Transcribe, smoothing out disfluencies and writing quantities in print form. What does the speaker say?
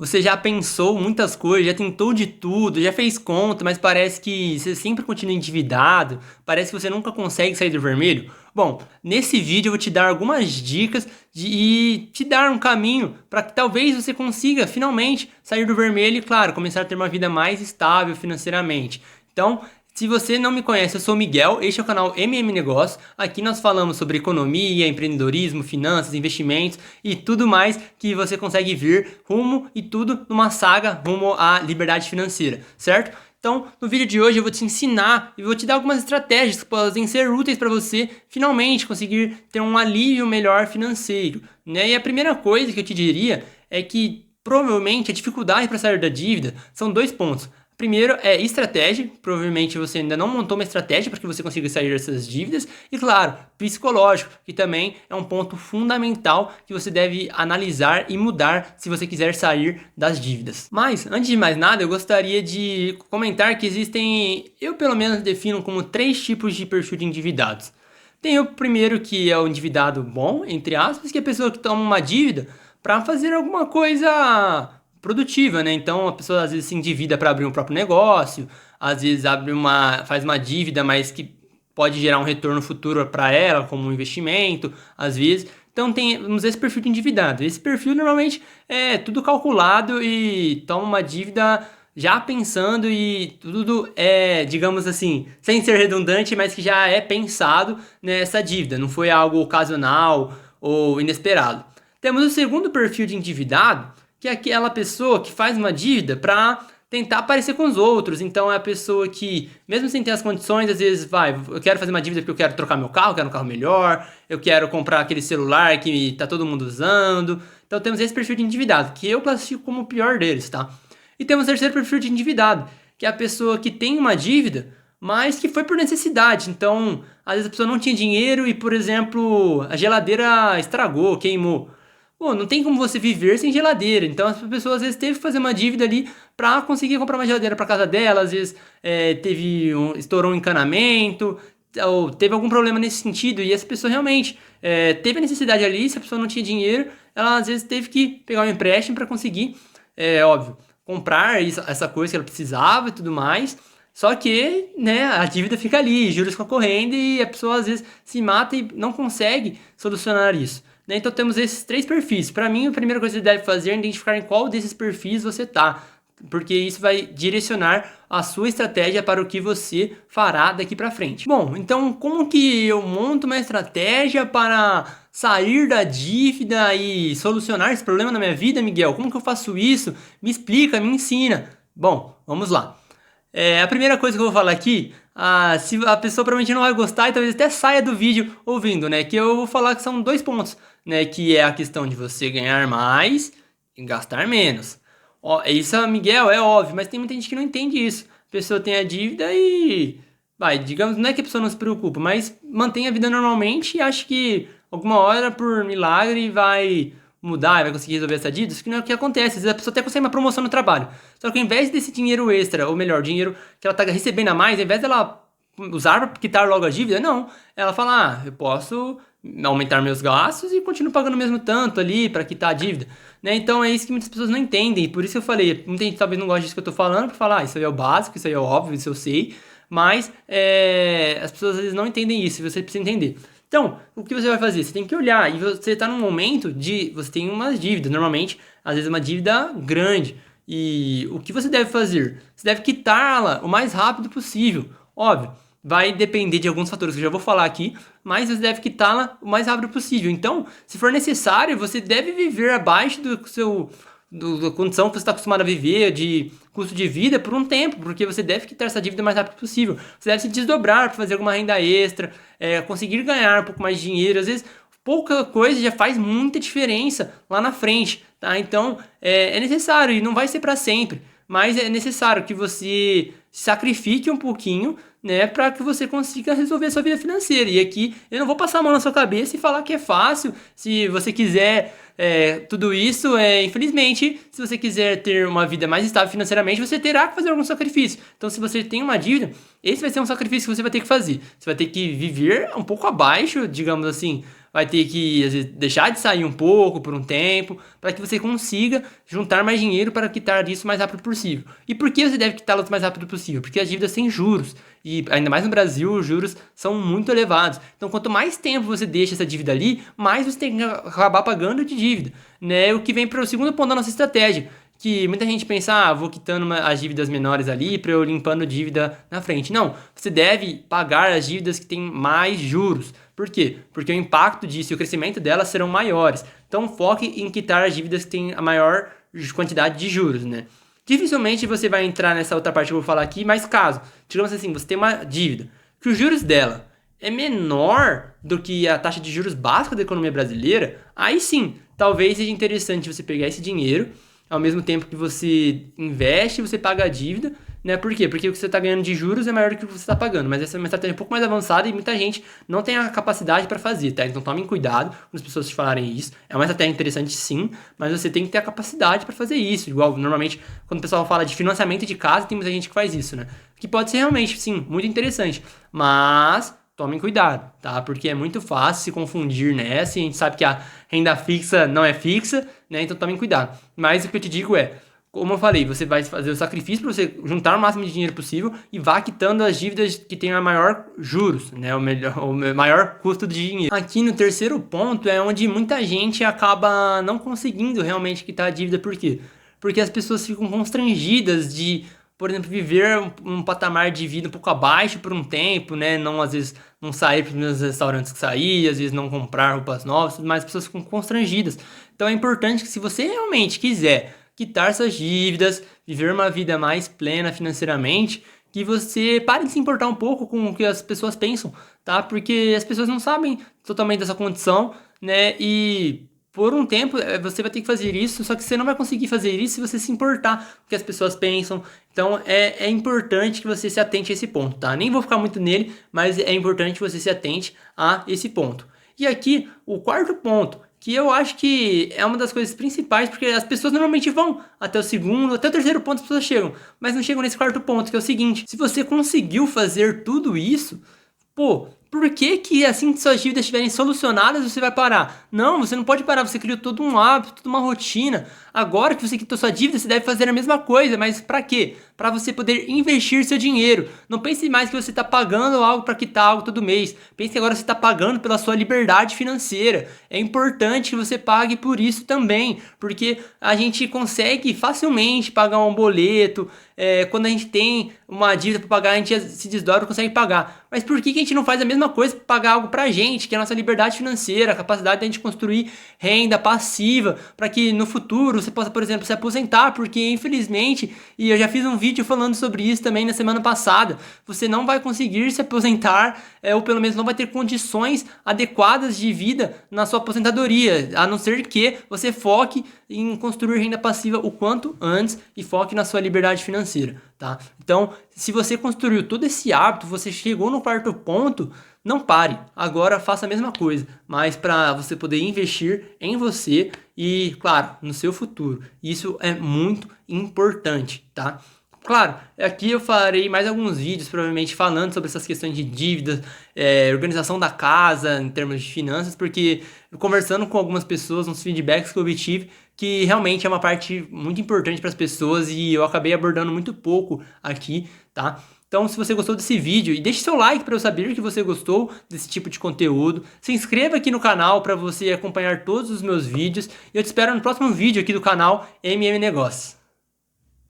Você já pensou muitas coisas, já tentou de tudo, já fez conta, mas parece que você sempre continua endividado, parece que você nunca consegue sair do vermelho? Bom, nesse vídeo eu vou te dar algumas dicas e te dar um caminho para que talvez você consiga finalmente sair do vermelho e, claro, começar a ter uma vida mais estável financeiramente. Então, se você não me conhece, eu sou o Miguel, este é o canal Negócios. Aqui nós falamos sobre economia, empreendedorismo, finanças, investimentos e tudo mais que você consegue vir rumo e tudo numa saga rumo à liberdade financeira, certo? Então, no vídeo de hoje eu vou te ensinar e vou te dar algumas estratégias que podem ser úteis para você finalmente conseguir ter um alívio melhor financeiro, né? E a primeira coisa que eu te diria é que provavelmente a dificuldade para sair da dívida são dois pontos. Primeiro é estratégia, provavelmente você ainda não montou uma estratégia para que você consiga sair dessas dívidas. E claro, psicológico, que também é um ponto fundamental que você deve analisar e mudar se você quiser sair das dívidas. Mas, antes de mais nada, eu gostaria de comentar que existem, eu pelo menos defino como 3 tipos de perfil de endividados. Tem o primeiro que é o endividado bom, entre aspas, que é a pessoa que toma uma dívida para fazer alguma coisa produtiva, né? Então a pessoa às vezes se endivida para abrir um próprio negócio, às vezes faz uma dívida, mas que pode gerar um retorno futuro para ela, como um investimento, às vezes. Então temos esse perfil de endividado. Esse perfil normalmente é tudo calculado e toma uma dívida já pensando e tudo é, digamos assim, sem ser redundante, mas que já é pensado nessa dívida, não foi algo ocasional ou inesperado. Temos o segundo perfil de endividado, que é aquela pessoa que faz uma dívida para tentar parecer com os outros. Então é a pessoa que, mesmo sem ter as condições, às vezes eu quero fazer uma dívida porque eu quero trocar meu carro, eu quero um carro melhor, eu quero comprar aquele celular que tá todo mundo usando. Então temos esse perfil de endividado, que eu classifico como o pior deles, tá? E temos o terceiro perfil de endividado, que é a pessoa que tem uma dívida, mas que foi por necessidade. Então, às vezes a pessoa não tinha dinheiro e, por exemplo, a geladeira estragou, queimou. Pô, não tem como você viver sem geladeira. Então as pessoas às vezes teve que fazer uma dívida ali para conseguir comprar uma geladeira para casa dela. Às vezes estourou um encanamento ou teve algum problema nesse sentido. E essa pessoa realmente teve a necessidade ali. Se a pessoa não tinha dinheiro, ela às vezes teve que pegar um empréstimo para conseguir, óbvio, comprar essa coisa que ela precisava e tudo mais. Só que, né, a dívida fica ali, juros ficam correndo e a pessoa às vezes se mata e não consegue solucionar isso. Né? Então temos esses 3 perfis. Para mim, a primeira coisa que você deve fazer é identificar em qual desses perfis você tá, porque isso vai direcionar a sua estratégia para o que você fará daqui para frente. Bom, então como que eu monto uma estratégia para sair da dívida e solucionar esse problema na minha vida, Miguel? Como que eu faço isso? Me explica, me ensina. Bom, vamos lá. A primeira coisa que eu vou falar aqui, se a pessoa provavelmente não vai gostar e talvez até saia do vídeo ouvindo, né? Que eu vou falar que são 2 pontos, né? Que é a questão de você ganhar mais e gastar menos. Ó, isso, Miguel, é óbvio, mas tem muita gente que não entende isso. A pessoa tem a dívida e digamos, não é que a pessoa não se preocupa, mas mantém a vida normalmente e acha que alguma hora, por milagre, vai mudar e vai conseguir resolver essa dívida. Isso que não é o que acontece. Às vezes a pessoa até consegue uma promoção no trabalho. Só que ao invés desse dinheiro extra, ou melhor, dinheiro que ela está recebendo a mais, ao invés dela usar para quitar logo a dívida, não. Ela fala, eu posso aumentar meus gastos e continuo pagando o mesmo tanto ali para quitar a dívida. Né? Então é isso que muitas pessoas não entendem. Por isso eu falei, muita gente talvez não goste disso que eu tô falando, para falar, isso aí é o básico, isso aí é o óbvio, isso eu sei. Mas as pessoas às vezes não entendem isso, e você precisa entender. Então, o que você vai fazer? Você tem que olhar, e você está num momento de... Você tem umas dívidas, normalmente, às vezes uma dívida grande. E o que você deve fazer? Você deve quitá-la o mais rápido possível. Óbvio, vai depender de alguns fatores que eu já vou falar aqui, mas você deve quitá-la o mais rápido possível. Então, se for necessário, você deve viver abaixo da condição que você está acostumado a viver, de custo de vida, por um tempo, porque você deve quitar essa dívida o mais rápido possível. Você deve se desdobrar para fazer alguma renda extra, conseguir ganhar um pouco mais de dinheiro. Às vezes, pouca coisa já faz muita diferença lá na frente, tá? Então, é necessário e não vai ser para sempre, mas é necessário que você sacrifique um pouquinho, né, para que você consiga resolver a sua vida financeira. E aqui eu não vou passar a mão na sua cabeça e falar que é fácil. Se você quiser tudo isso, infelizmente, se você quiser ter uma vida mais estável financeiramente, você terá que fazer algum sacrifício. Então, se você tem uma dívida, esse vai ser um sacrifício que você vai ter que fazer. Você vai ter que viver um pouco abaixo, digamos assim, vai ter que às vezes, deixar de sair um pouco por um tempo, para que você consiga juntar mais dinheiro para quitar isso o mais rápido possível. E por que você deve quitá-los o mais rápido possível? Porque as dívidas têm juros, e ainda mais no Brasil, os juros são muito elevados. Então, quanto mais tempo você deixa essa dívida ali, mais você tem que acabar pagando de dívida, né? O que vem para o segundo ponto da nossa estratégia, que muita gente pensa, vou quitando as dívidas menores ali para eu limpando dívida na frente. Não, você deve pagar as dívidas que têm mais juros. Por quê? Porque o impacto disso e o crescimento delas serão maiores. Então foque em quitar as dívidas que têm a maior quantidade de juros, né? Dificilmente você vai entrar nessa outra parte que eu vou falar aqui, mas caso, digamos assim, você tem uma dívida, que os juros dela é menor do que a taxa de juros básica da economia brasileira, aí sim, talvez seja interessante você pegar esse dinheiro, ao mesmo tempo que você investe, você paga a dívida, né? Por quê? Porque o que você está ganhando de juros é maior do que o que você está pagando. Mas essa é uma estratégia um pouco mais avançada e muita gente não tem a capacidade para fazer, tá? Então tomem cuidado quando as pessoas te falarem isso. É uma estratégia interessante sim, mas você tem que ter a capacidade para fazer isso. Igual, normalmente, quando o pessoal fala de financiamento de casa, tem muita gente que faz isso, né? Que pode ser realmente, sim, muito interessante. Mas tomem cuidado, tá? Porque é muito fácil se confundir nessa e a gente sabe que a renda fixa não é fixa, né? Então tomem cuidado. Mas o que eu te digo é, como eu falei, você vai fazer o sacrifício para você juntar o máximo de dinheiro possível e vá quitando as dívidas que têm a maior juros, né? O maior custo de dinheiro. Aqui no terceiro ponto é onde muita gente acaba não conseguindo realmente quitar a dívida. Por quê? Porque as pessoas ficam constrangidas de, por exemplo, viver um patamar de vida um pouco abaixo por um tempo, né? Não, às vezes, não sair para os mesmos restaurantes que sair, às vezes não comprar roupas novas, mas as pessoas ficam constrangidas. Então é importante que se você realmente quiser quitar suas dívidas, viver uma vida mais plena financeiramente, que você pare de se importar um pouco com o que as pessoas pensam, tá? Porque as pessoas não sabem totalmente dessa condição, né? E por um tempo você vai ter que fazer isso, só que você não vai conseguir fazer isso se você se importar com o que as pessoas pensam. Então é importante que você se atente a esse ponto, tá? Nem vou ficar muito nele, mas é importante que você se atente a esse ponto. E aqui, o quarto ponto, que eu acho que é uma das coisas principais, porque as pessoas normalmente vão até o segundo, até o terceiro ponto as pessoas chegam, mas não chegam nesse quarto ponto, que é o seguinte: se você conseguiu fazer tudo isso, pô, por que que assim que suas dívidas estiverem solucionadas você vai parar? Não, você não pode parar, você criou todo um hábito, toda uma rotina. Agora que você quitou sua dívida, você deve fazer a mesma coisa, mas para quê? Para você poder investir seu dinheiro. Não pense mais que você está pagando algo para quitar algo todo mês. Pense que agora você está pagando pela sua liberdade financeira. É importante que você pague por isso também, porque a gente consegue facilmente pagar um boleto. Quando a gente tem uma dívida para pagar, a gente se desdobra e consegue pagar. Mas por que a gente não faz a mesma coisa para pagar algo pra gente, que é a nossa liberdade financeira, a capacidade de a gente construir renda passiva, para que no futuro você possa, por exemplo, se aposentar, porque infelizmente, e eu já fiz um vídeo falando sobre isso também na semana passada, você não vai conseguir se aposentar, ou pelo menos não vai ter condições adequadas de vida na sua aposentadoria, a não ser que você foque em construir renda passiva o quanto antes e foque na sua liberdade financeira, tá? Então, se você construiu todo esse hábito, você chegou no quarto ponto, não pare. Agora faça a mesma coisa, mas para você poder investir em você e, claro, no seu futuro. Isso é muito importante, tá? Claro, aqui eu farei mais alguns vídeos, provavelmente falando sobre essas questões de dívidas, organização da casa, em termos de finanças, porque conversando com algumas pessoas, uns feedbacks que eu obtive, que realmente é uma parte muito importante para as pessoas e eu acabei abordando muito pouco aqui, tá? Então, se você gostou desse vídeo, e deixe seu like para eu saber que você gostou desse tipo de conteúdo. Se inscreva aqui no canal para você acompanhar todos os meus vídeos. E eu te espero no próximo vídeo aqui do canal MM Negócios.